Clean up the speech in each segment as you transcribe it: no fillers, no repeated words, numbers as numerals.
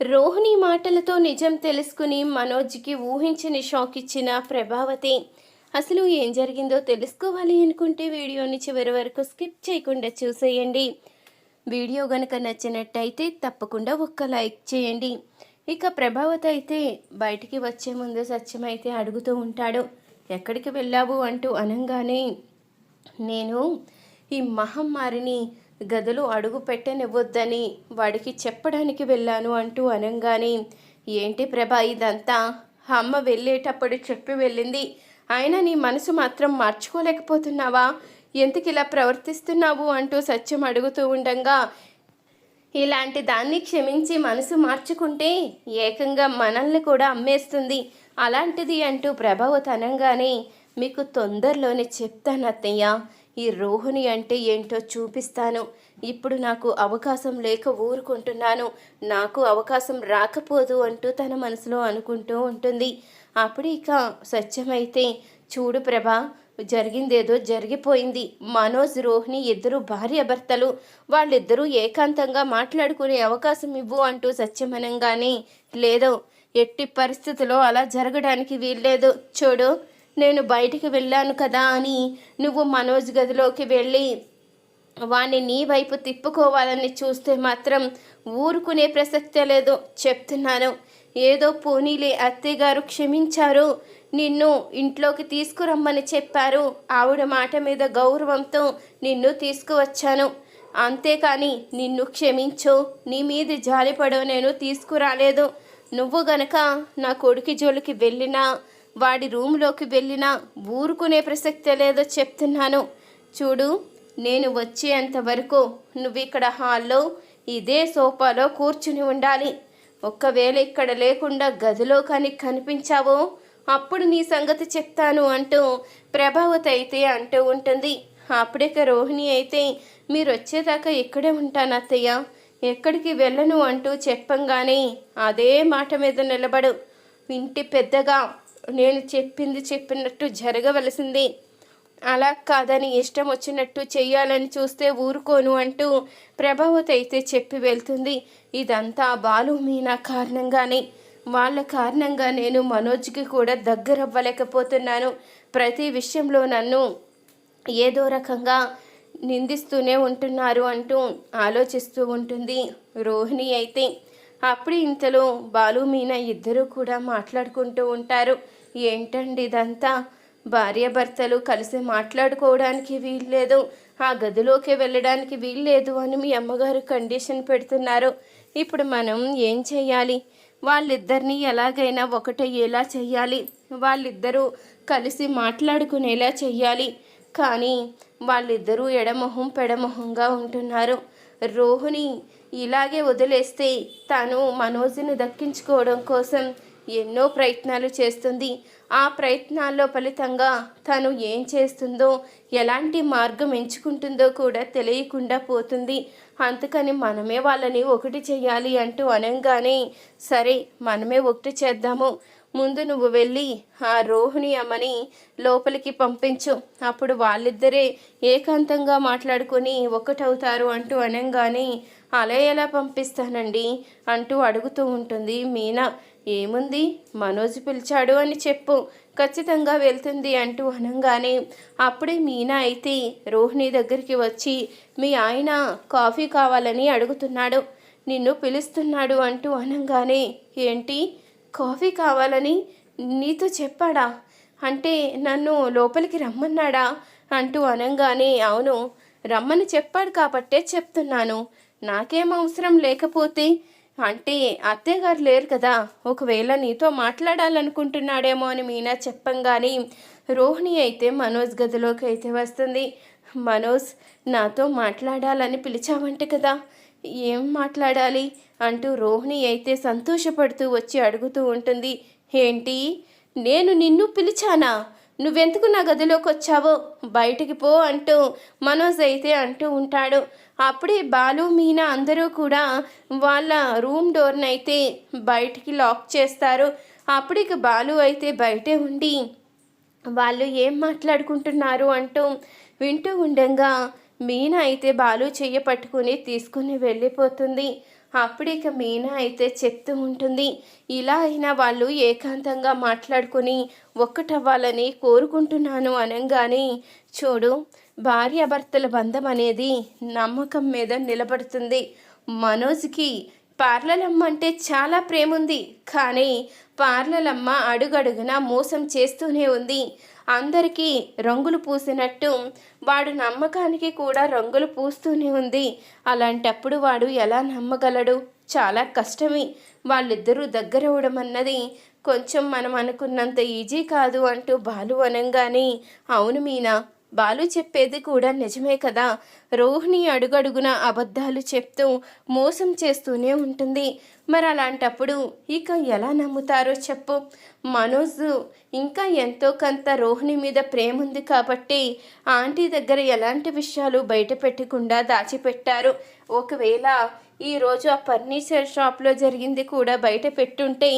రోహిణి మాటలతో నిజం తెలుసుకుని మనోజ్కి ఊహించని షాక్ ఇచ్చిన ప్రభావతి. అసలు ఏం జరిగిందో తెలుసుకోవాలి అనుకుంటే వీడియోని చివరి వరకు స్కిప్ చేయకుండా చూసేయండి. వీడియో గనక నచ్చినట్టయితే తప్పకుండా ఒక్క లైక్ చేయండి. ఇక ప్రభావతి అయితే బయటికి వచ్చే ముందు సత్యం అయితే అడుగుతూ ఉంటాడు, ఎక్కడికి వెళ్ళావు అంటూ అనంగానే, నేను ఈ మహమ్మారిని గదిలో అడుగు పెట్టనివ్వొద్దని వాడికి చెప్పడానికి వెళ్ళాను అంటూ అనంగానే, ఏంటి ప్రభా ఇదంతా? అమ్మ వెళ్ళేటప్పుడు చెప్పి వెళ్ళింది, అయినా నీ మనసు మాత్రం మార్చుకోలేకపోతున్నావా? ఎందుకు ఇలా ప్రవర్తిస్తున్నావు అంటూ సత్యం అడుగుతూ ఉండగా, ఇలాంటి దాన్ని క్షమించి మనసు మార్చుకుంటే ఏకంగా మనల్ని కూడా అమ్మేస్తుంది, అలాంటిది అంటూ ప్రభావతి అనంగానే, మీకు తొందరలోనే చెప్తాను అత్తయ్య, ఈ రోహిణి అంటే ఏంటో చూపిస్తాను. ఇప్పుడు నాకు అవకాశం లేక ఊరుకుంటున్నాను, నాకు అవకాశం రాకపోదు అంటూ తన మనసులో అనుకుంటూ ఉంటుంది. అప్పుడు ఇక సత్యమైతే, చూడు ప్రభా, జరిగిందేదో జరిగిపోయింది. మనోజ్ రోహిణి ఇద్దరు భార్యాభర్తలు, వాళ్ళిద్దరూ ఏకాంతంగా మాట్లాడుకునే అవకాశం ఇవ్వు అంటూ సత్యమనంగానే, లేదో, ఎట్టి పరిస్థితిలో అలా జరగడానికి వీల్లేదు. చూడు, నేను బయటికి వెళ్ళాను కదా అని నువ్వు మనోజ్ గదిలోకి వెళ్ళి వాణ్ణి నీ వైపు తిప్పుకోవాలని చూస్తే మాత్రం ఊరుకునే ప్రసక్తే లేదు, చెప్తున్నాను. ఏదో పోనీలే, అత్తయ్య గారు క్షమించారు, నిన్ను ఇంట్లోకి తీసుకురమ్మని చెప్పారు, ఆవిడ మాట మీద గౌరవంతో నిన్ను తీసుకువచ్చాను, అంతేకాని నిన్ను క్షమించో, నీ మీద జాలిపడో నేను తీసుకురాలేదు. నువ్వు గనక నా కొడుకు జోలికి వెళ్ళినా, వాడి రూమ్లోకి వెళ్ళినా ఊరుకునే ప్రసక్తే లేదో చెప్తున్నాను. చూడు, నేను వచ్చేంతవరకు నువ్వు ఇక్కడ హాల్లో ఇదే సోఫాలో కూర్చుని ఉండాలి. ఒక్కవేళ ఇక్కడ లేకుండా గదిలో కానీ కనిపించావో అప్పుడు నీ సంగతి చెప్తాను అంటూ ప్రభావతి అయితే అంటూ ఉంటుంది. అప్పుడిక రోహిణి అయితే, మీరు వచ్చేదాకా ఇక్కడే ఉంటాను అత్తయ్య, ఎక్కడికి వెళ్ళను అంటూ చెప్పంగానే, అదే మాట మీద నిలబడు, ఇంటి పెద్దగా నేను చెప్పింది చెప్పినట్టు జరగవలసింది, అలా కాదని ఇష్టం వచ్చినట్టు చెయ్యాలని చూస్తే ఊరుకోను అంటూ ప్రభావతి అయితే చెప్పి వెళ్తుంది. ఇదంతా బాలు మీనా కారణంగానే, వాళ్ళ కారణంగా నేను మనోజ్కి కూడా దగ్గరవ్వలేకపోతున్నాను. ప్రతి విషయంలో నన్ను ఏదో రకంగా నిందిస్తూనే ఉంటున్నారు అంటూ ఆలోచిస్తూ ఉంటుంది రోహిణి అయితే. అప్పుడు ఇంతలో బాలు మీనా ఇద్దరూ కూడా మాట్లాడుకుంటూ ఉంటారు. ఏంటండి ఇదంతా? భార్యాభర్తలు కలిసి మాట్లాడుకోవడానికి వీల్లేదు, ఆ గదిలోకి వెళ్ళడానికి వీల్లేదు అని మీ అమ్మగారు కండిషన్ పెడుతున్నారు. ఇప్పుడు మనం ఏం చేయాలి? వాళ్ళిద్దరినీ ఎలాగైనా ఒకటయ్యేలా చెయ్యాలి, వాళ్ళిద్దరూ కలిసి మాట్లాడుకునేలా చెయ్యాలి. కానీ వాళ్ళిద్దరూ ఎడమొహం పెడమొహంగా ఉంటున్నారు. రోహిణి ఇలాగే వదిలేస్తే తను మనోజ్ని దక్కించుకోవడం కోసం ఎన్నో ప్రయత్నాలు చేస్తుంది. ఆ ప్రయత్నాల్లో ఫలితంగా తను ఏం చేస్తుందో, ఎలాంటి మార్గం ఎంచుకుంటుందో కూడా తెలియకుండా పోతుంది. అందుకని మనమే వాళ్ళని ఒకటి చేయాలి అంటూ అనంగానే, సరే మనమే ఒకటి చేద్దాము, ముందు నువ్వు వెళ్ళి ఆ రోహిణి అమ్మని లోపలికి పంపించు, అప్పుడు వాళ్ళిద్దరే ఏకాంతంగా మాట్లాడుకొని ఒకటవుతారు అంటూ అనంగానే, అలా ఎలా పంపిస్తానండి అంటూ అడుగుతూ ఉంటుంది మీనా. ఏముంది, మనోజ్ పిలిచాడు అని చెప్పు, ఖచ్చితంగా వెళ్తుంది అంటూ అనంగానే, అప్పుడే మీనా అయితే రోహిణి దగ్గరికి వచ్చి, మీ ఆయన కాఫీ కావాలని అడుగుతున్నాడు, నిన్ను పిలుస్తున్నాడు అంటూ అనంగానే, ఏంటి, కాఫీ కావాలని నీతో చెప్పాడా? అంటే నన్ను లోపలికి రమ్మన్నాడా అంటూ అనంగానే, అవును, రమ్మని చెప్పాడు కాబట్టే చెప్తున్నాను, నాకేం అవసరం లేకపోతే? అంటే అత్తయ్య గారు లేరు కదా, ఒకవేళ నీతో మాట్లాడాలనుకుంటున్నాడేమో అని మీనా చెప్పంగానే, రోహిణి అయితే మనోజ్ గదిలోకి అయితే వస్తుంది. మనోజ్, నాతో మాట్లాడాలని పిలిచావంట కదా, ఏం మాట్లాడాలి అంటూ రోహిణి అయితే సంతోషపడుతూ వచ్చి అడుగుతూ ఉంటుంది. ఏంటి, నేను నిన్ను పిలిచానా? నువ్వెందుకు నా గదిలోకి వచ్చావో బయటికి పో అంటూ మనోజ్ అయితే అంటూ ఉంటాడు. అప్పుడే బాలు మీనా అందరూ కూడా వాళ్ళ రూమ్ డోర్ని అయితే బయటికి లాక్ చేస్తారు. అప్పుడిక బాలు అయితే బయటే ఉండి వాళ్ళు ఏం మాట్లాడుకుంటున్నారు అంటూ వింటూ ఉండగా మీనా అయితే బాలు చెయ్యి పట్టుకుని తీసుకుని వెళ్ళిపోతుంది. అప్పుడిక మీనా అయితే చెప్తూ ఉంటుంది, ఇలా అయినా వాళ్ళు ఏకాంతంగా మాట్లాడుకొని ఒక్కటవ్వాలని కోరుకుంటున్నాను అనంగానే, చూడు, భార్యాభర్తల బంధం అనేది నమ్మకం మీద నిలబడుతుంది. మనోజ్కి పార్లలమ్మ అంటే చాలా ప్రేమ ఉంది, కానీ పార్లలమ్మ అడుగడుగునా మోసం చేస్తూనే ఉంది. అందరికీ రంగులు పూసినట్టు వాడు నమ్మకానికి కూడా రంగులు పూస్తూనే ఉంది. అలాంటప్పుడు వాడు ఎలా నమ్మగలడు? చాలా కష్టమే. వాళ్ళిద్దరూ దగ్గరవడం అన్నది కొంచెం మనం అనుకున్నంత ఈజీ కాదు అంటూ బాలు అనంగానే, అవును మీనా, బాలు చెప్పేది కూడా నిజమే కదా. రోహిణి అడుగడుగున అబద్ధాలు చెప్తూ మోసం చేస్తూనే ఉంటుంది. మరి అలాంటప్పుడు ఇక ఎలా నమ్ముతారో చెప్పు. మనోజ్ ఇంకా ఎంతో కొంత రోహిణి మీద ప్రేమ ఉంది కాబట్టి ఆంటీ దగ్గర ఎలాంటి విషయాలు బయట పెట్టకుండా దాచిపెట్టారు. ఒకవేళ ఈరోజు ఆ ఫర్నిచర్ షాప్లో జరిగింది కూడా బయట పెట్టుంటే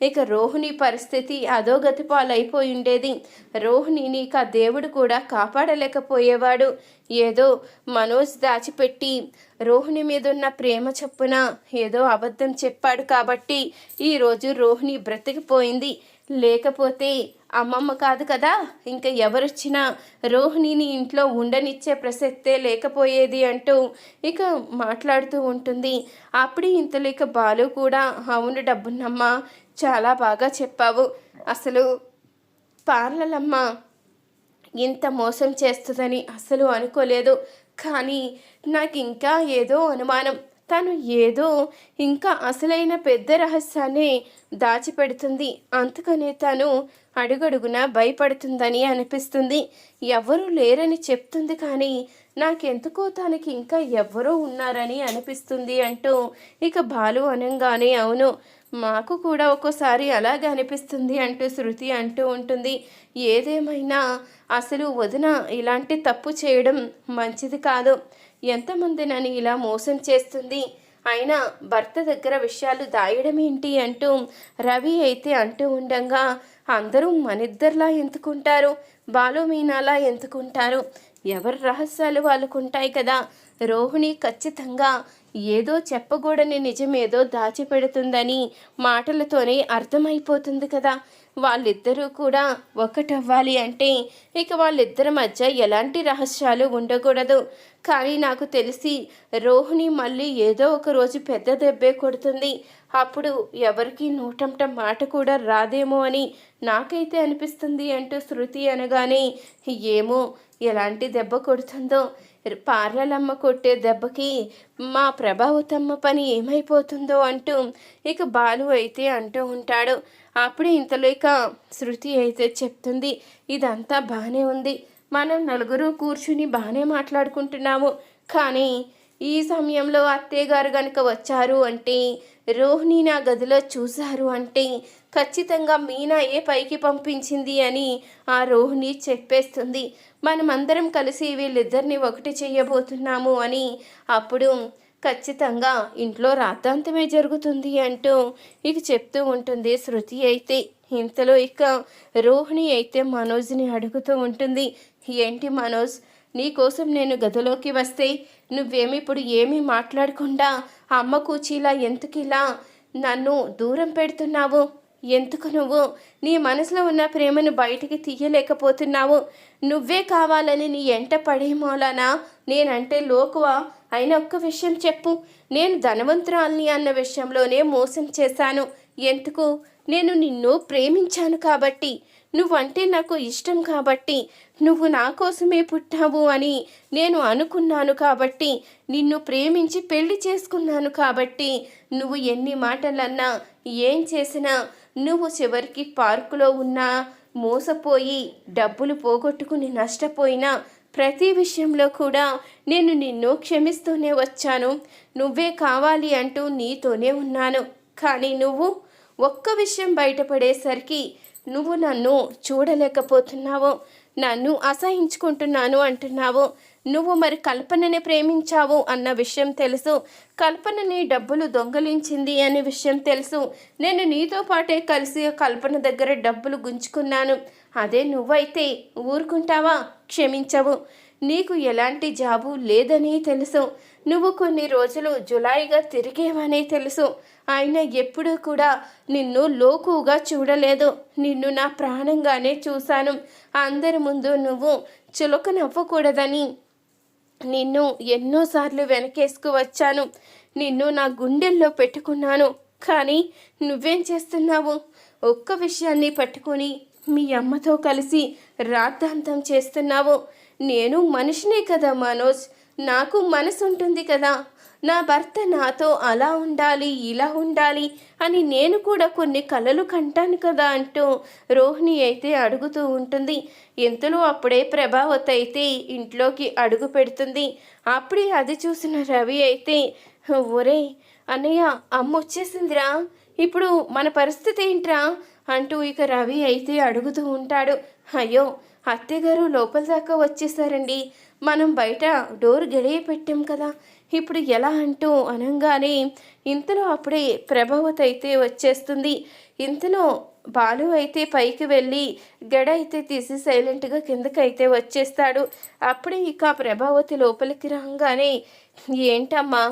ఇక రోహిణి పరిస్థితి అధోగతి పాలైపోయి ఉండేది. రోహిణిని ఇక దేవుడు కూడా కాపాడలేకపోయేవాడు. ఏదో మనోజ్ దాచిపెట్టి రోహిణి మీద ఉన్న ప్రేమ చొప్పున ఏదో అబద్ధం చెప్పాడు కాబట్టి ఈరోజు రోహిణి బ్రతికిపోయింది. లేకపోతే అమ్మమ్మ కాదు కదా, ఇంకా ఎవరొచ్చినా రోహిణిని ఇంట్లో ఉండనిచ్చే ప్రసక్తే లేకపోయేది అంటూ ఇక మాట్లాడుతూ ఉంటుంది. అప్పుడు ఇంతలో ఇక బాలు కూడా, అవును డబ్బున్నమ్మ, చాలా బాగా చెప్పావు. అసలు పార్లలమ్మ ఇంత మోసం చేస్తుందని అసలు అనుకోలేదు. కానీ నాకు ఇంకా ఏదో అనుమానం. తను ఏదో ఇంకా అసలైన పెద్ద రహస్యాన్ని దాచిపెడుతుంది. అందుకనే తను అడుగడుగున భయపడుతుందని అనిపిస్తుంది. ఎవరూ లేరని చెప్తుంది, కానీ నాకెందుకో తనకి ఇంకా ఎవ్వరో ఉన్నారని అనిపిస్తుంది అంటూ ఇక బాలు అనంగానే, అవును, మాకు కూడా ఒక్కోసారి అలాగే అనిపిస్తుంది అంటూ శృతి అంటూ ఉంటుంది. ఏదేమైనా అసలు వదిన ఇలాంటి తప్పు చేయడం మంచిది కాదు. ఎంతమందినని ఇలా మోసం చేస్తుంది. అయినా భర్త దగ్గర విషయాలు దాయడం ఏంటి అంటూ రవి అయితే అంటూ ఉండగా, అందరూ మనిద్దరిలా ఎందుకుంటారు, బాలు మీనాలా ఎందుకుంటారు? ఎవరి రహస్యాలు వాళ్ళకుంటాయి కదా. రోహిణి ఖచ్చితంగా ఏదో చెప్పకూడని నిజమేదో దాచిపెడుతుందని మాటలతోనే అర్థమైపోతుంది కదా. వాళ్ళిద్దరూ కూడా ఒకటవ్వాలి అంటే ఇక వాళ్ళిద్దరి మధ్య ఎలాంటి రహస్యాలు ఉండకూడదు. కానీ నాకు తెలిసి రోహిణి మళ్ళీ ఏదో ఒక రోజు పెద్ద దెబ్బే కొడుతుంది. అప్పుడు ఎవరికి నోటంట మాట కూడా రాదేమో అని నాకైతే అనిపిస్తుంది అంటూ శృతి అనగానే, ఏమో ఎలాంటి దెబ్బ కొడుతుందో. పార్లలమ్మ కొట్టే దెబ్బకి మా ప్రభావతమ్మ పని ఏమైపోతుందో అంటూ ఇక బాలు అయితే అంటూ ఉంటాడు. అప్పుడు ఇంతలో ఇక శృతి అయితే చెప్తుంది, ఇదంతా బాగానే ఉంది, మనం నలుగురు కూర్చుని బాగానే మాట్లాడుకుంటున్నాము, కానీ ఈ సమయంలో అత్తయ్య గారు కనుక వచ్చారు అంటే, రోహిణి నా గదిలో చూశారు అంటే ఖచ్చితంగా మీనాయే పైకి పంపించింది అని ఆ రోహిణి చెప్పేస్తుంది. మనమందరం కలిసి వీళ్ళిద్దరిని ఒకటి చెయ్యబోతున్నాము అని అప్పుడు ఖచ్చితంగా ఇంట్లో రాద్ధాంతమే జరుగుతుంది అంటూ ఇక చెప్తూ ఉంటుంది శృతి అయితే. ఇంతలో ఇక రోహిణి అయితే మనోజ్ని అడుగుతూ ఉంటుంది, ఏంటి మనోజ్, నీకోసం నేను గదిలోకి వస్తే నువ్వేమి ఇప్పుడు ఏమీ మాట్లాడకుండా అమ్మ కూచీలా ఎందుకిలా నన్ను దూరం పెడుతున్నావు? ఎందుకు నువ్వు నీ మనసులో ఉన్న ప్రేమను బయటికి తీయలేకపోతున్నావు? నువ్వే కావాలని నీ ఎంట పడేమోలానా నేనంటే లోకువా? అయినా ఒక్క విషయం చెప్పు, నేను ధనవంతురాల్ని అన్న విషయంలోనే మోసం చేశాను. ఎందుకు? నేను నిన్ను ప్రేమించాను కాబట్టి, నువ్వంటే నాకు ఇష్టం కాబట్టి, నువ్వు నా కోసమే పుట్టావు అని నేను అనుకున్నాను కాబట్టి, నిన్ను ప్రేమించి పెళ్లి చేసుకున్నాను కాబట్టి, నువ్వు ఎన్ని మాటలన్నా ఏం చేసినా, నువ్వు చివరికి పార్కులో ఉన్నా మోసపోయి డబ్బులు పోగొట్టుకుని నష్టపోయినా ప్రతి విషయంలో కూడా నేను నిన్ను క్షమిస్తూనే వచ్చాను. నువ్వే కావాలి అంటూ నీతోనే ఉన్నాను. కానీ నువ్వు ఒక్క విషయం బయటపడేసరికి నువ్వు నన్ను చూడలేకపోతున్నావు, నన్ను అసహించుకుంటున్నాను అంటున్నావు. నువ్వు మరి కల్పనని ప్రేమించావు అన్న విషయం తెలుసు, కల్పనని డబ్బులు దొంగలించింది అనే విషయం తెలుసు. నేను నీతో పాటే కలిసి కల్పన దగ్గర డబ్బులు గుంజుకున్నాను. అదే నువ్వైతే ఊరుకుంటావా? క్షమించవు. నీకు ఎలాంటి జాబు లేదని తెలుసు. నువ్వు కొన్ని రోజులు జులాయిగా తిరిగేవని తెలుసు. ఆయన ఎప్పుడూ కూడా నిన్ను లోకుగా చూడలేదు. నిన్ను నా ప్రాణంగానే చూశాను. అందరి ముందు నువ్వు చులక నవ్వకూడదని నిన్ను ఎన్నోసార్లు వెనకేసుకు వచ్చాను. నిన్ను నా గుండెల్లో పెట్టుకున్నాను. కానీ నువ్వేం చేస్తున్నావు? ఒక్క విషయాన్ని పట్టుకొని మీ అమ్మతో కలిసి రాద్ధాంతం చేస్తున్నావు. నేను మనిషినే కదా మనోజ్, నాకు మనసు ఉంటుంది కదా. నా భర్త నాతో అలా ఉండాలి, ఇలా ఉండాలి అని నేను కూడా కొన్ని కలలు కంటాను కదా అంటూ రోహిణి అయితే అడుగుతూ ఉంటుంది. ఇంతలో అప్పుడే ప్రభావతి అయితే ఇంట్లోకి అడుగు పెడుతుంది. అప్పుడే అది చూసిన రవి అయితే, ఒరే అన్నయ్య, అమ్మ వచ్చేసిందిరా, ఇప్పుడు మన పరిస్థితి ఏంట్రా అంటూ ఇక రవి అయితే అడుగుతూ ఉంటాడు. అయ్యో అత్తయ్యగారు లోపల దాకా వచ్చేసారండి, మనం బయట డోర్ గడియ పెట్టాం కదా, ఇప్పుడు ఎలా అంటూ అనగానే ఇంతలో అప్పుడే ప్రభావతి అయితే వచ్చేస్తుంది. ఇంతలో బాలు అయితే పైకి వెళ్ళి గడ అయితే తీసి సైలెంట్గా కిందకైతే వచ్చేస్తాడు. అప్పుడే ఇక ప్రభావతి లోపలికి రాగానే, ఏంటమ్మా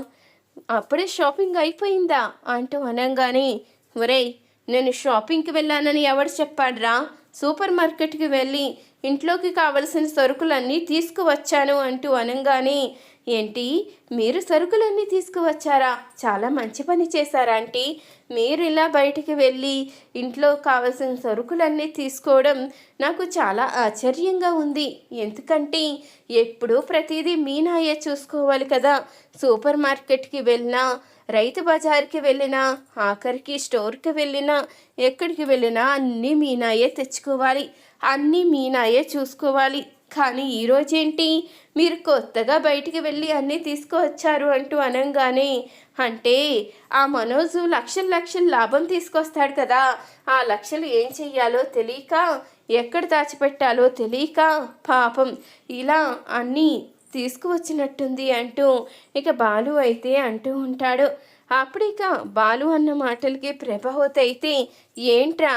అప్పుడే షాపింగ్ అయిపోయిందా అంటూ అనగానే, ఒరేయ్ నేను షాపింగ్కి వెళ్ళానని ఎవడు చెప్పాడ్రా? సూపర్ మార్కెట్కి వెళ్ళి ఇంట్లోకి కావలసిన సరుకులన్నీ తీసుకువచ్చాను అంటూ అనగానే, ఏంటి మీరు సరుకులన్నీ తీసుకువచ్చారా? చాలా మంచి పని చేశారా ఆంటీ. మీరు ఇలా బయటికి వెళ్ళి ఇంట్లో కావలసిన సరుకులన్నీ తీసుకోవడం నాకు చాలా ఆశ్చర్యంగా ఉంది. ఎందుకంటే ఎప్పుడూ ప్రతిదీ మీనాయే చూసుకోవాలి కదా. సూపర్ మార్కెట్కి వెళ్ళినా, రైతు బజార్కి వెళ్ళినా, ఆఖరికి స్టోర్కి వెళ్ళినా, ఎక్కడికి వెళ్ళినా అన్నీ మీనాయే తెచ్చుకోవాలి, అన్నీ మీనాయే చూసుకోవాలి. కానీ ఈరోజేంటి మీరు కొత్తగా బయటికి వెళ్ళి అన్నీ తీసుకువచ్చారు అంటూ అనగానే, అంటే ఆ మనోజు లక్షల లాభం తీసుకొస్తాడు కదా, ఆ లక్షలు ఏం చెయ్యాలో తెలియక, ఎక్కడ దాచిపెట్టాలో తెలియక పాపం ఇలా అన్నీ తీసుకువచ్చినట్టుంది అంటూ ఇక బాలు అయితే అంటూ ఉంటాడు. అప్పుడు ఇక బాలు అన్న మాటలకి ప్రభావతి అయితే, ఏంట్రా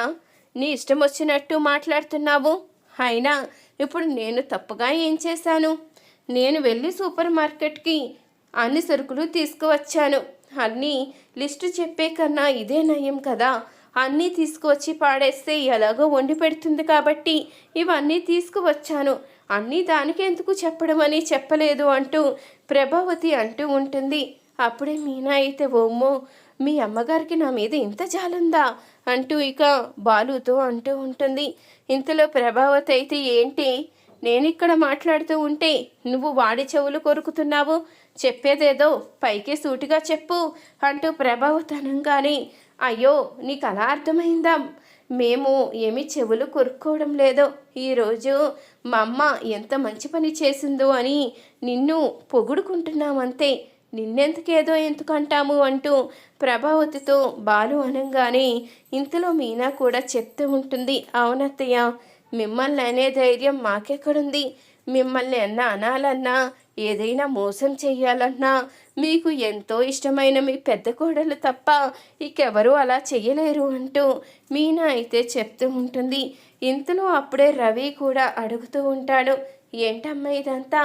నీ ఇష్టం వచ్చినట్టు మాట్లాడుతున్నావు? అయినా ఇప్పుడు నేను తప్పుగా ఏం చేశాను? నేను వెళ్ళి సూపర్ మార్కెట్కి అన్ని సరుకులు తీసుకువచ్చాను. అన్నీ లిస్టు చెప్పే కన్నా ఇదే నయం కదా. అన్నీ తీసుకువచ్చి పాడేస్తే ఎలాగో వండి పెడుతుంది కాబట్టి ఇవన్నీ తీసుకువచ్చాను. అన్నీ దానికి ఎందుకు చెప్పడం అని చెప్పలేదు అంటూ ప్రభావతి అంటూ ఉంటుంది. అప్పుడే మీనా అయితే, ఓమ్మో మీ అమ్మగారికి నా మీద ఇంత జాలుందా అంటూ ఇక బాలుతో అంటూ ఉంటుంది. ఇంతలో ప్రభావతి అయితే, ఏంటి నేనిక్కడ మాట్లాడుతూ ఉంటే నువ్వు వాడి చెవులు కొరుకుతున్నావు, చెప్పేదేదో పైకే సూటిగా చెప్పు అంటూ ప్రభావతి అనగానే, అయ్యో నీకు అలా అర్థమైందా? మేము ఏమి చెవులు కొరుక్కోవడం లేదో, ఈరోజు మా అమ్మ ఎంత మంచి పని చేసిందో అని నిన్ను పొగుడుకుంటున్నామంతే, నిన్నెందుకేదో ఎందుకంటాము అంటూ ప్రభావతితో బాలు అనగానే ఇంతలో మీనా కూడా చెప్తూ ఉంటుంది. అవునత్తయ్య, మిమ్మల్ని అనే ధైర్యం మాకెక్కడుంది? మిమ్మల్ని అనాలన్నా, ఏదైనా మోసం చెయ్యాలన్నా మీకు ఎంతో ఇష్టమైన మీ పెద్ద కోడలు తప్ప ఇంకెవరూ అలా చెయ్యలేరు అంటూ మీనా అయితే చెప్తూ ఉంటుంది. ఇంతలో అప్పుడే రవి కూడా అడుగుతూ ఉంటాడు, ఏంటమ్మా ఇదంతా?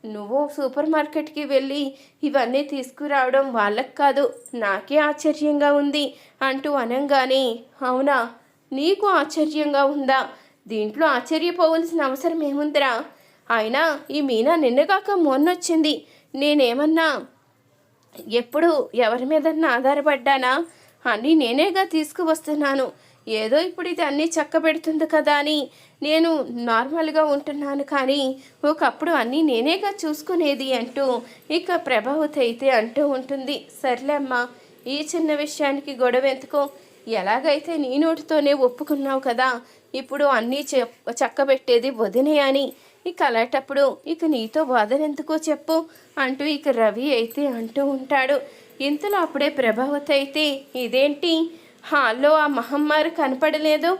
నువ్వు సూపర్ మార్కెట్కి వెళ్ళి ఇవన్నీ తీసుకురావడం వాళ్ళకి కాదు, నాకే ఆశ్చర్యంగా ఉంది అంటూ అనగానే, అవునా నీకు ఆశ్చర్యంగా ఉందా? దీంట్లో ఆశ్చర్యపోవలసిన అవసరం ఏముందిరా? అయినా ఈ మీనా నిన్నగాక మొన్నొచ్చింది. నేనేమన్నా ఎప్పుడు ఎవరి మీదన్నా ఆధారపడ్డానా? అన్నీ నేనేగా తీసుకువస్తున్నాను. ఏదో ఇప్పుడు ఇది అన్నీ చక్కబెడుతుంది కదా అని నేను నార్మల్గా ఉంటున్నాను, కానీ ఒకప్పుడు అన్నీ నేనేగా చూసుకునేది అంటూ ఇక ప్రభావతి అయితే అంటూ ఉంటుంది. సర్లే అమ్మా, ఈ చిన్న విషయానికి గొడవ ఎందుకో, ఎలాగైతే నీ నోటితోనే ఒప్పుకున్నావు కదా, ఇప్పుడు అన్నీ చక్కబెట్టేది వదినే అని. ఇక అలాంటప్పుడు ఇక నీతో బాధనెందుకో చెప్పు అంటూ ఇక రవి అయితే అంటూ ఉంటాడు. ఇంతలో అప్పుడే ప్రభావతి అయితే, ఇదేంటి హాల్లో ఆ మహమ్మారి కనపడలేదు?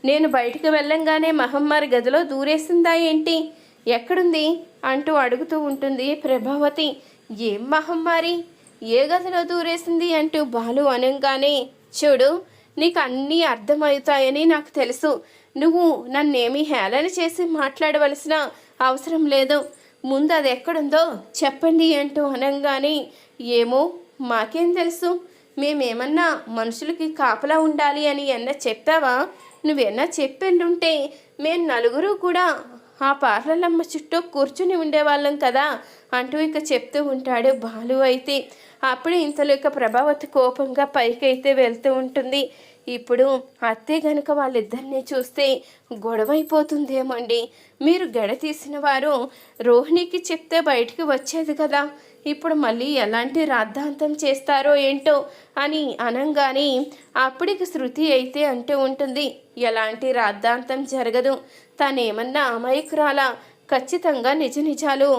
నేను బయటకు వెళ్ళంగానే మహమ్మారి గదిలో దూరేసిందా ఏంటి? ఎక్కడుంది అంటూ అడుగుతూ ఉంటుంది ప్రభావతి. ఏం మహమ్మారి? ఏ గదిలో దూరేసింది అంటూ బాలు అనగానే, చూడు నీకు అన్నీ అర్థమవుతాయని నాకు తెలుసు, నువ్వు నన్నేమీ హేళన చేసి మాట్లాడవలసిన అవసరం లేదు. ముందు అది ఎక్కడుందో చెప్పండి అంటూ అనగానే, ఏమో మాకేం తెలుసు, మేమేమన్నా మనుషులకి కాపలా ఉండాలి అని చెప్పావా? నువ్వెన్నా చెప్పిండుంటే మేము నలుగురు కూడా ఆ పార్లలమ్మ చుట్టూ కూర్చుని ఉండేవాళ్ళం కదా అంటూ ఇక చెప్తూ ఉంటాడు బాలు. అయితే అప్పుడే ఇంతలో ఇక ప్రభావతి కోపంగా పైకైతే వెళ్తూ ఉంటుంది. ఇప్పుడు అత్తే గనుక వాళ్ళిద్దరినీ చూస్తే గొడవైపోతుందేమండి. మీరు గడ తీసిన వారు రోహిణికి చెప్తే బయటికి వచ్చేది కదా, ఇప్పుడు మళ్ళీ ఎలాంటి రాద్ధాంతం చేస్తారో ఏంటో అని అనంగానే అప్పటికి శృతి అయితే అంటూ ఉంటుంది, ఎలాంటి రాద్ధాంతం జరగదు, తనేమన్నా అమాయకురాలా, ఖచ్చితంగా నిజ నిజాలు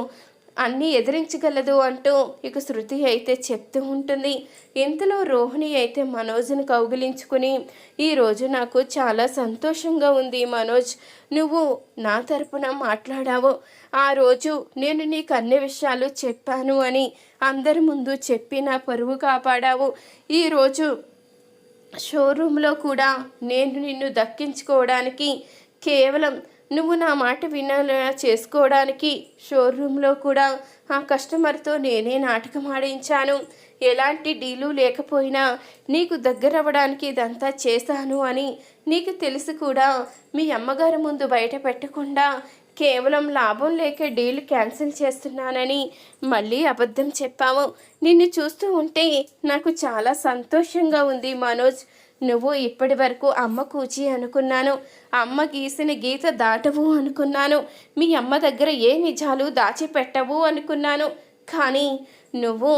అన్నీ ఎదిరించగలదు అంటూ ఇక శృతి అయితే చెప్తూ ఉంటుంది. ఇంతలో రోహిణి అయితే మనోజ్ని కౌగిలించుకుని, ఈరోజు నాకు చాలా సంతోషంగా ఉంది మనోజ్, నువ్వు నా తరపున మాట్లాడావు, ఆ రోజు నేను నీకు అన్ని విషయాలు చెప్పాను అని అందరి ముందు చెప్పి నా పరువు కాపాడావు, ఈరోజు షోరూంలో కూడా నేను నిన్ను దక్కించుకోవడానికి కేవలం నువ్వు నా మాట వినేలా చేసుకోవడానికి షోరూంలో కూడా ఆ కస్టమర్తో నేనే నాటకం ఆడించాను, ఎలాంటి డీలు లేకపోయినా నీకు దగ్గర అవ్వడానికి ఇదంతా చేశాను అని నీకు తెలిసి కూడా మీ అమ్మగారి ముందు బయట పెట్టకుండా కేవలం లాభం లేక డీల్ క్యాన్సిల్ చేస్తున్నానని మళ్ళీ అబద్ధం చెప్పావు. నిన్ను చూస్తూ ఉంటే నాకు చాలా సంతోషంగా ఉంది మనోజ్, నువ్వు ఇప్పటి వరకు అమ్మ కూచి అనుకున్నాను, అమ్మ గీసిన గీత దాటవు అనుకున్నాను, మీ అమ్మ దగ్గర ఏ నిజాలు దాచిపెట్టవు అనుకున్నాను, కానీ నువ్వు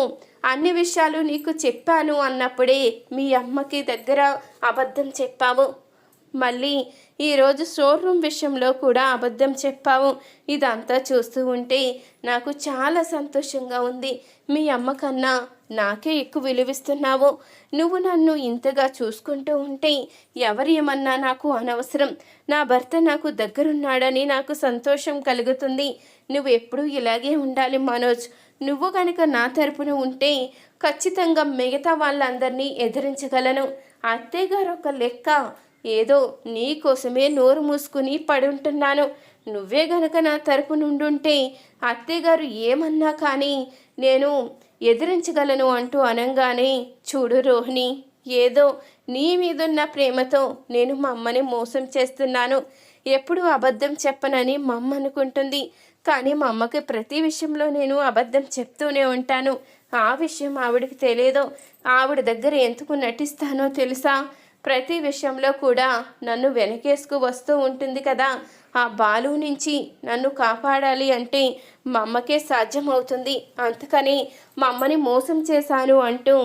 అన్ని విషయాలు నీకు చెప్పాను అన్నప్పుడే మీ అమ్మకి దగ్గర అబద్ధం చెప్పావు, మళ్ళీ ఈరోజు షోరూమ్ విషయంలో కూడా అబద్ధం చెప్పావు. ఇదంతా చూస్తూ ఉంటే నాకు చాలా సంతోషంగా ఉంది, మీ అమ్మ కన్నా నాకే ఎక్కువ విలువిస్తున్నావు, నువ్వు నన్ను ఇంతగా చూసుకుంటూ ఉంటే ఎవరు ఏమన్నా నాకు అనవసరం, నా భర్త నాకు దగ్గరున్నాడని నాకు సంతోషం కలుగుతుంది, నువ్వు ఎప్పుడూ ఇలాగే ఉండాలి మనోజ్, నువ్వు కనుక నా తరపున ఉంటే ఖచ్చితంగా మిగతా వాళ్ళందరినీ ఎదిరించగలను, అత్తయ్యగారు ఒక లెక్క, ఏదో నీ కోసమే నోరు మూసుకుని పడుంటున్నాను, నువ్వే గనక నా తరపు నుండుంటే అత్తయ్యగారు ఏమన్నా కానీ నేను ఎదిరించగలను అంటూ అనంగానే, చూడు రోహిణి, ఏదో నీ మీదున్న ప్రేమతో నేను మా అమ్మని మోసం చేస్తున్నాను, ఎప్పుడు అబద్ధం చెప్పనని మా అమ్మ అనుకుంటుంది, కానీ మా అమ్మకి ప్రతి విషయంలో నేను అబద్ధం చెప్తూనే ఉంటాను, ఆ విషయం ఆవిడకి తెలియదు, ఆవిడ దగ్గర ఎందుకు నటిస్తానో తెలుసా, ప్రతి విషయంలో కూడా నన్ను వెనకేసుకు వస్తూ ఉంటుంది కదా, ఆ బాలు నుంచి నన్ను కాపాడాలి అంటే మా అమ్మకే సాధ్యమవుతుంది, అందుకని మా అమ్మని మోసం చేశాను అంటూ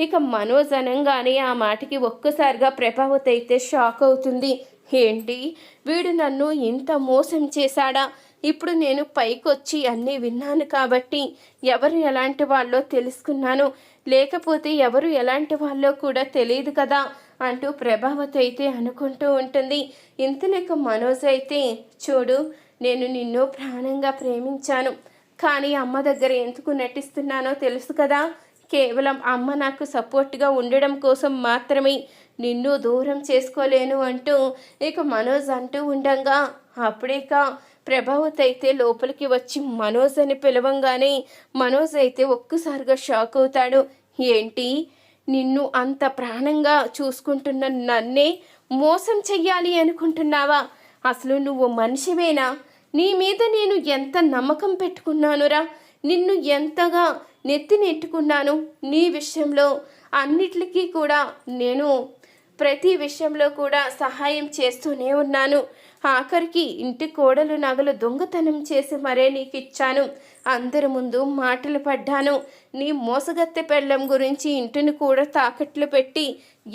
ఇక మనోజ్ అనంగానే ఆ మాటకి ఒక్కసారిగా ప్రభావతి అయితే షాక్ అవుతుంది. ఏంటి, వీడు నన్ను ఇంత మోసం చేశాడా, ఇప్పుడు నేను పైకొచ్చి అన్నీ విన్నాను కాబట్టి ఎవరు ఎలాంటి వాళ్ళో తెలుసుకున్నాను, లేకపోతే ఎవరు ఎలాంటి వాళ్ళో కూడా తెలియదు కదా అంటూ ప్రభావతి అయితే అనుకుంటూ ఉంటుంది. ఇంతలేక మనోజ్ అయితే, చూడు, నేను నిన్ను ప్రాణంగా ప్రేమించాను, కానీ అమ్మ దగ్గర ఎందుకు నటిస్తున్నానో తెలుసు కదా, కేవలం అమ్మ నాకు సపోర్ట్గా ఉండడం కోసం మాత్రమే, నిన్ను దూరం చేసుకోలేను అంటూ ఇక మనోజ్ అంటూ ఉండగా అప్పుడేక ప్రభావతి అయితే లోపలికి వచ్చి మనోజ్ అని పిలవంగానే మనోజ్ అయితే ఒక్కసారిగా షాక్ అవుతాడు. ఏంటి, నిన్ను అంత ప్రాణంగా చూసుకుంటున్న నన్నే మోసం చెయ్యాలి అనుకుంటున్నావా, అసలు నువ్వు మనిషివేనా, నీ మీద నేను ఎంత నమ్మకం పెట్టుకున్నానురా, నిన్ను ఎంతగా నెత్తినెట్టుకున్నాను, నీ విషయంలో అన్నిటికీ కూడా నేను ప్రతి విషయంలో కూడా సహాయం చేస్తూనే ఉన్నాను, ఆఖరికి ఇంటి కోడలు నగలు దొంగతనం చేసి మరే నీకు ఇచ్చాను, అందరి ముందు మాటలు పడ్డాను, నీ మోసగత్తె పెళ్ళం గురించి ఇంటిని కూడా తాకట్లు పెట్టి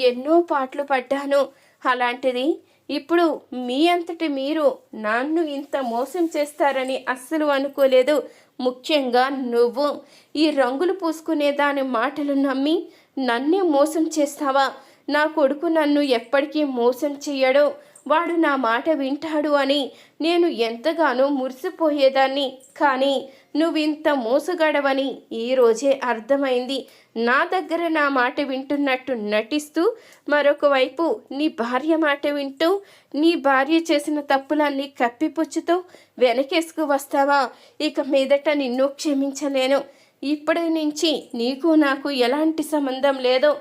ఎన్నో పాటలు పడ్డాను, అలాంటిది ఇప్పుడు మీ అంతటి మీరు నన్ను ఇంత మోసం చేస్తారని అస్సలు అనుకోలేదు, ముఖ్యంగా నువ్వు ఈ రంగులు పూసుకునే దాని మాటలు నమ్మి నన్నే మోసం చేస్తావా, నా కొడుకు నన్ను ఎప్పటికీ మోసం చెయ్యడు, వాడు నా మాట వింటాడు అని నేను ఎంతగానో మురిసిపోయేదాన్ని. కానీ నువ్వింత మోసగాడవని ఈరోజే అర్థమైంది. నా దగ్గర నా మాట వింటున్నట్టు నటిస్తూ మరొక వైపు నీ భార్య మాట వింటూ నీ భార్య చేసిన తప్పులన్నీ కప్పిపుచ్చుతూ వెనకేసుకు వస్తావా? ఇక మీదట నిన్ను క్షమించలేను. ఇప్పటి నుంచి నీకు నాకు ఎలాంటి సంబంధం లేదు.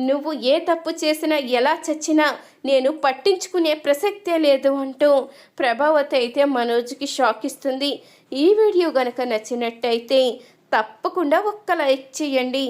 నువ్వు ఏ తప్పు చేసినా ఎలా చచ్చినా నేను పట్టించుకునే ప్రసక్తే లేదు అంటూ ప్రభావతి అయితే మనోజ్కి షాక్ ఇస్తుంది. ఈ వీడియో గనక నచ్చినట్టయితే తప్పకుండా ఒక్క లైక్ చేయండి.